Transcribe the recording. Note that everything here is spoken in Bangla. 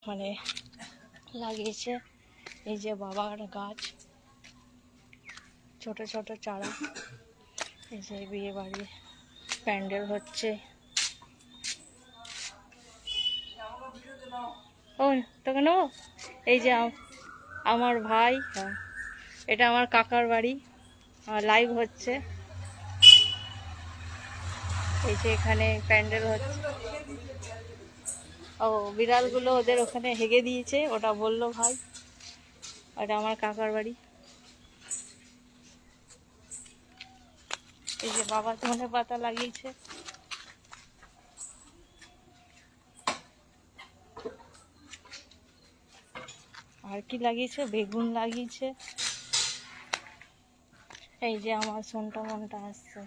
মানে লাগিয়েছে। এই যে বাবার গাছ, ছোট ছোট চারা। এই যে বিয়ে বাড়ি প্যান্ডেল হচ্ছে। ও তোকে নেবো? এই যে আমার ভাই, এটা আমার কাকার বাড়ি, লাইভ হচ্ছে। এই যে এখানে প্যান্ডেল হচ্ছে। ও বিড়ালগুলো ওদের ওখানে হেগে দিয়েছে, ওটা বললো ভাই। এটা আমার কাকার বাড়ি। এই যে বাবা ধনে পাতা লাগিয়েছে। আর কি লাগিয়েছে? বেগুন লাগিয়েছে। এই যে আমার সোনটা মনটা আসছে।